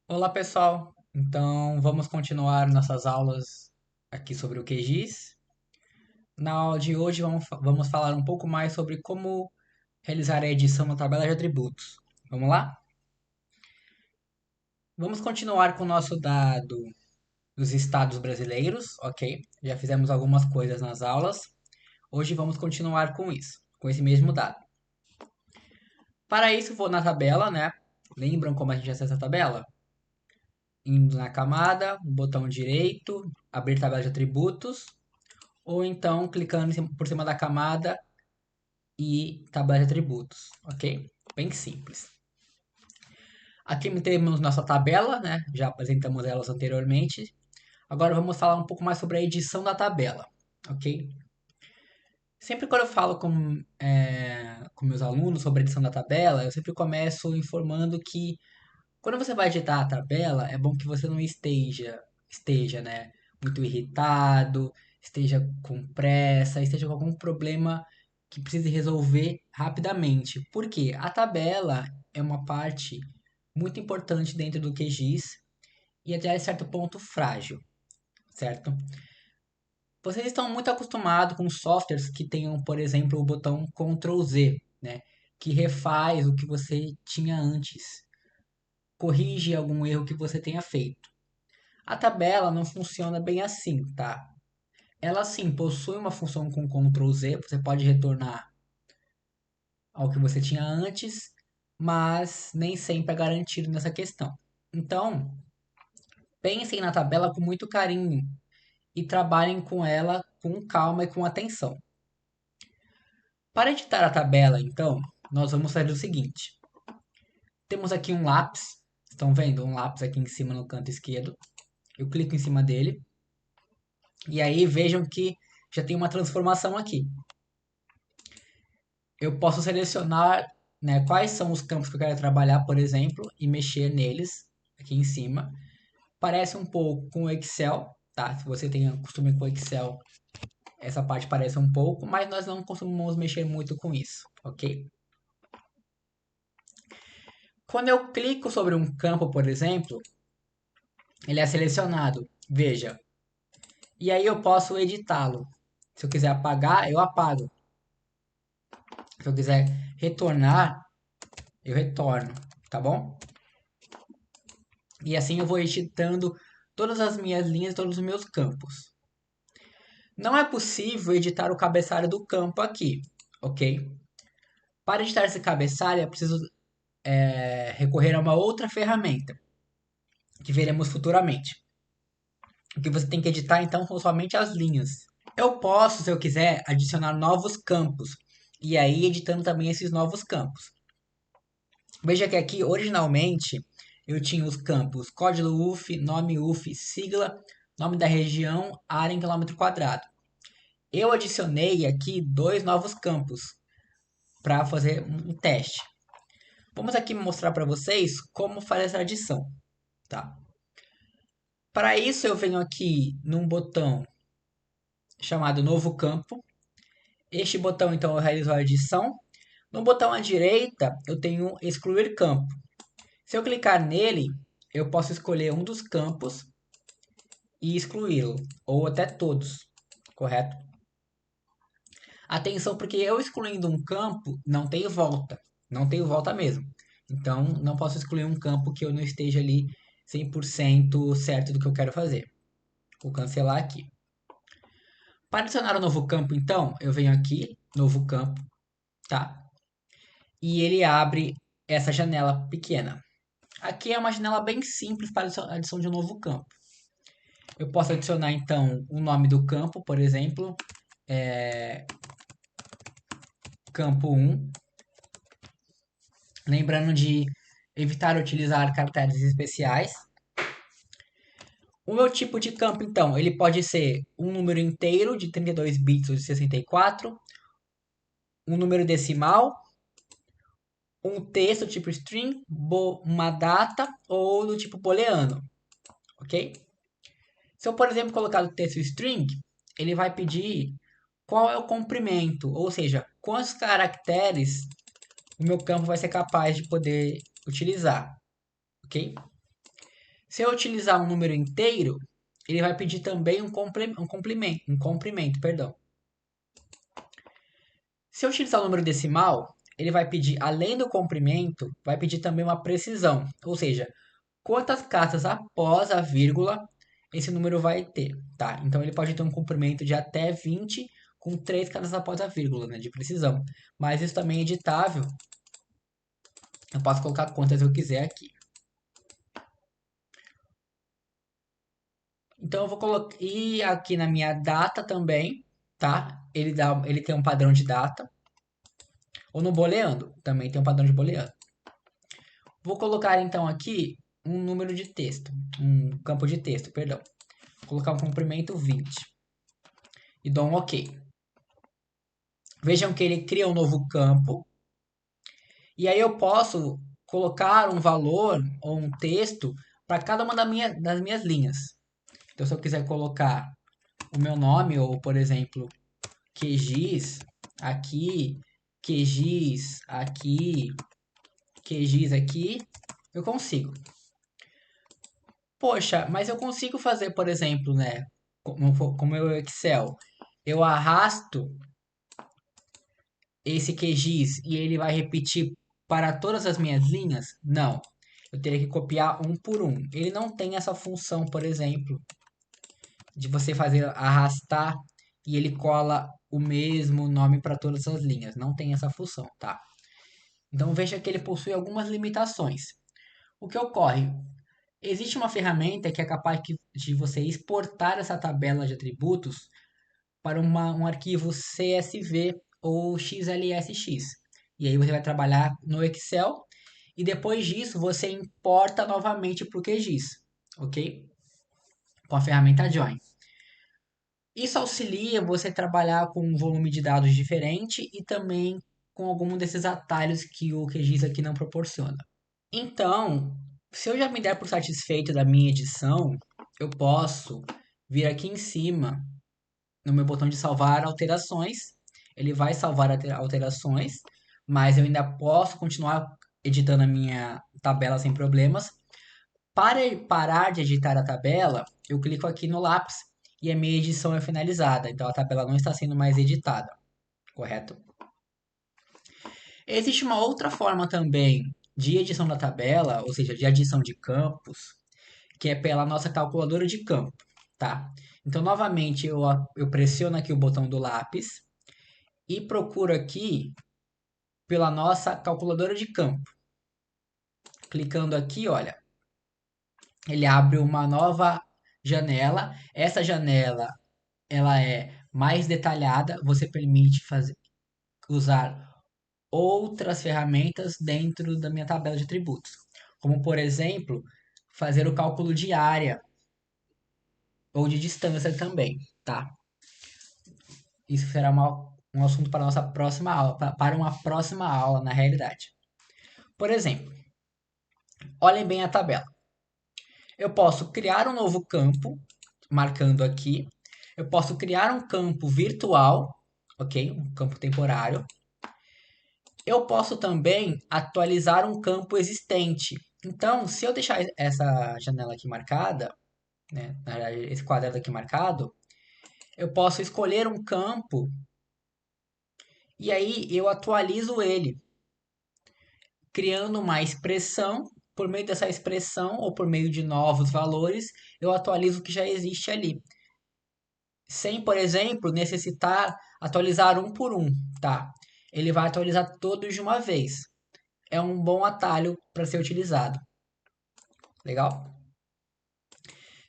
Olá pessoal, então vamos continuar nossas aulas aqui sobre o QGIS. Na aula de hoje vamos falar um pouco mais sobre como realizar a edição na tabela de atributos. Vamos lá? Vamos continuar com o nosso dado dos estados brasileiros, ok? Já fizemos algumas coisas nas aulas. Hoje vamos continuar com isso, com esse mesmo dado. Para isso, vou na tabela, né? Lembram como a gente acessa a tabela? Indo na camada, botão direito, abrir tabela de atributos, ou então clicando por cima da camada e tabela de atributos, ok? Bem simples. Aqui temos nossa tabela, né? Já apresentamos elas anteriormente. Agora vamos falar um pouco mais sobre a edição da tabela, ok? Sempre quando eu falo com meus alunos sobre a edição da tabela, eu sempre começo informando que quando você vai editar a tabela, é bom que você não esteja, né, muito irritado, esteja com pressa, esteja com algum problema que precise resolver rapidamente. Porque a tabela é uma parte muito importante dentro do QGIS e até certo ponto frágil, certo? Vocês estão muito acostumados com softwares que tenham, por exemplo, o botão Ctrl Z, né, que refaz o que você tinha antes, corrige algum erro que você tenha feito. A tabela não funciona bem assim, tá? Ela sim possui uma função com Ctrl Z, você pode retornar ao que você tinha antes, mas nem sempre é garantido nessa questão. Então, pensem na tabela com muito carinho e trabalhem com ela com calma e com atenção. Para editar a tabela, então, nós vamos fazer o seguinte: temos aqui um lápis, estão vendo? Um lápis aqui em cima no canto esquerdo. Eu clico em cima dele e aí vejam que já tem uma transformação aqui. Eu posso selecionar, né, quais são os campos que eu quero trabalhar, por exemplo, e mexer neles aqui em cima. Parece um pouco com o Excel, tá? Se você tem costume com o Excel, essa parte parece um pouco, mas nós não costumamos mexer muito com isso, ok? Quando eu clico sobre um campo, por exemplo, ele é selecionado, veja, e aí eu posso editá-lo. Se eu quiser apagar, eu apago. Se eu quiser retornar, eu retorno, tá bom? E assim eu vou editando todas as minhas linhas e todos os meus campos. Não é possível editar o cabeçalho do campo aqui, ok? Para editar esse cabeçalho é preciso recorrer a uma outra ferramenta, que veremos futuramente. O que você tem que editar então são somente as linhas. Eu posso, se eu quiser, adicionar novos campos, e aí editando também esses novos campos. Veja que aqui, originalmente, eu tinha os campos código UF, nome UF, sigla, nome da região, área em quilômetro quadrado. Eu adicionei aqui dois novos campos para fazer um teste. Vamos aqui mostrar para vocês como fazer essa adição, tá? Para isso eu venho aqui num botão chamado novo campo. Este botão então eu realizo a adição. No botão à direita eu tenho excluir campo. Se eu clicar nele, eu posso escolher um dos campos e excluí-lo, ou até todos, correto? Atenção, porque eu excluindo um campo, não tenho volta mesmo. Então, não posso excluir um campo que eu não esteja ali 100% certo do que eu quero fazer. Vou cancelar aqui. Para adicionar um novo campo, então, eu venho aqui, novo campo, tá? E ele abre essa janela pequena. Aqui é uma janela bem simples para a adição de um novo campo. Eu posso adicionar então o nome do campo, por exemplo, campo 1. Lembrando de evitar utilizar caracteres especiais. O meu tipo de campo, então, ele pode ser um número inteiro de 32 bits ou de 64, um número decimal, um texto tipo string, uma data ou do tipo booleano, ok? Se eu, por exemplo, colocar o texto string, ele vai pedir qual é o comprimento, ou seja, quantos caracteres o meu campo vai ser capaz de poder utilizar, ok? Se eu utilizar um número inteiro, ele vai pedir também um comprimento, perdão. Se eu utilizar o número decimal, ele vai pedir, além do comprimento, vai pedir também uma precisão. Ou seja, quantas casas após a vírgula esse número vai ter, tá? Então ele pode ter um comprimento de até 20 com 3 casas após a vírgula, né, de precisão. Mas isso também é editável. Eu posso colocar quantas eu quiser aqui. Então eu vou colocar e aqui na minha data também, tá? Ele tem um padrão de data. Ou no booleano, também tem um padrão de booleano. Vou colocar então aqui um número de texto, um campo de texto, perdão. Vou colocar um comprimento 20 e dou um OK. Vejam que ele cria um novo campo e aí eu posso colocar um valor ou um texto para cada uma das minhas linhas. Então, se eu quiser colocar o meu nome ou, por exemplo, QGIS aqui, QGIS aqui, QGIS aqui, eu consigo. Poxa, mas eu consigo fazer, por exemplo, né, como o Excel, eu arrasto esse QGIS e ele vai repetir para todas as minhas linhas? Não. Eu teria que copiar um por um. Ele não tem essa função, por exemplo, de você fazer arrastar e ele cola o mesmo nome para todas as linhas. Não tem essa função, tá? Então veja que ele possui algumas limitações. O que ocorre? Existe uma ferramenta que é capaz de você exportar essa tabela de atributos para um arquivo CSV ou XLSX. E aí você vai trabalhar no Excel e depois disso você importa novamente para o QGIS, ok? Com a ferramenta Join. Isso auxilia você a trabalhar com um volume de dados diferente e também com algum desses atalhos que o QGIS aqui não proporciona. Então, se eu já me der por satisfeito da minha edição, eu posso vir aqui em cima no meu botão de salvar alterações. Ele vai salvar alterações, mas eu ainda posso continuar editando a minha tabela sem problemas. Para parar de editar a tabela, eu clico aqui no lápis e a minha edição é finalizada. Então a tabela não está sendo mais editada, correto? Existe uma outra forma também de edição da tabela, ou seja, de adição de campos, que é pela nossa calculadora de campo, tá? Então, novamente, eu pressiono aqui o botão do lápis e procuro aqui pela nossa calculadora de campo. Clicando aqui, olha, ele abre uma nova janela. Essa janela, ela é mais detalhada, você permite usar outras ferramentas dentro da minha tabela de atributos, como por exemplo, fazer o cálculo de área ou de distância também, tá? Isso será um assunto para a nossa próxima aula, para uma próxima aula, na realidade. Por exemplo, olhem bem a tabela. Eu posso criar um novo campo, marcando aqui. Eu posso criar um campo virtual, ok? Um campo temporário. Eu posso também atualizar um campo existente. Então, se eu deixar essa janela aqui marcada, né, na verdade, esse quadrado aqui marcado, eu posso escolher um campo e aí eu atualizo ele, criando uma expressão. Por meio dessa expressão ou por meio de novos valores, eu atualizo o que já existe ali. Sem, por exemplo, necessitar atualizar um por um, tá? Ele vai atualizar todos de uma vez. É um bom atalho para ser utilizado. Legal?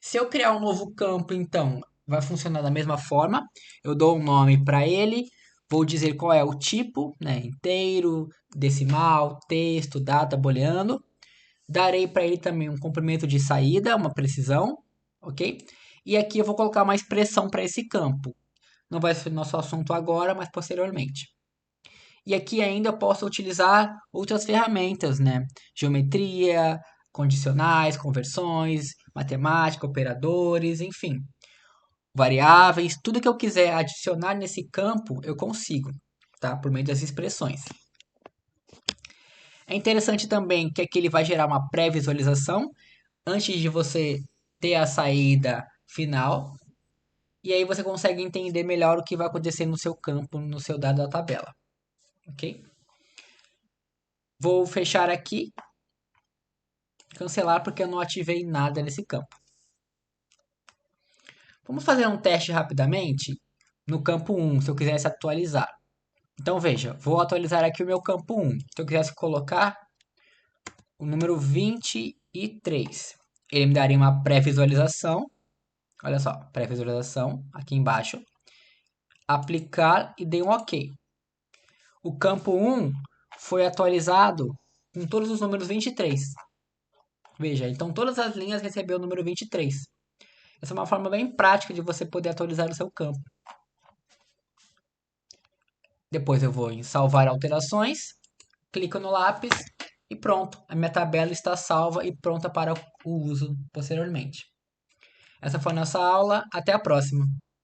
Se eu criar um novo campo, então, vai funcionar da mesma forma. Eu dou um nome para ele, vou dizer qual é o tipo, né? Inteiro, decimal, texto, data, booleano. Darei para ele também um comprimento de saída, uma precisão, ok? E aqui eu vou colocar uma expressão para esse campo. Não vai ser nosso assunto agora, mas posteriormente. E aqui ainda eu posso utilizar outras ferramentas, né? Geometria, condicionais, conversões, matemática, operadores, enfim. Variáveis, tudo que eu quiser adicionar nesse campo, eu consigo, tá? Por meio das expressões. É interessante também que aqui ele vai gerar uma pré-visualização antes de você ter a saída final. E aí você consegue entender melhor o que vai acontecer no seu campo, no seu dado da tabela. Ok? Vou fechar aqui, cancelar porque eu não ativei nada nesse campo. Vamos fazer um teste rapidamente no campo 1, se eu quisesse atualizar. Então veja, vou atualizar aqui o meu campo 1. Se eu quisesse colocar o número 23, ele me daria uma pré-visualização. Olha só, pré-visualização aqui embaixo. Aplicar e dei um OK. O campo 1 foi atualizado com todos os números 23. Veja, então todas as linhas recebeu o número 23. Essa é uma forma bem prática de você poder atualizar o seu campo. Depois eu vou em salvar alterações, clico no lápis e pronto. A minha tabela está salva e pronta para o uso posteriormente. Essa foi a nossa aula. Até a próxima.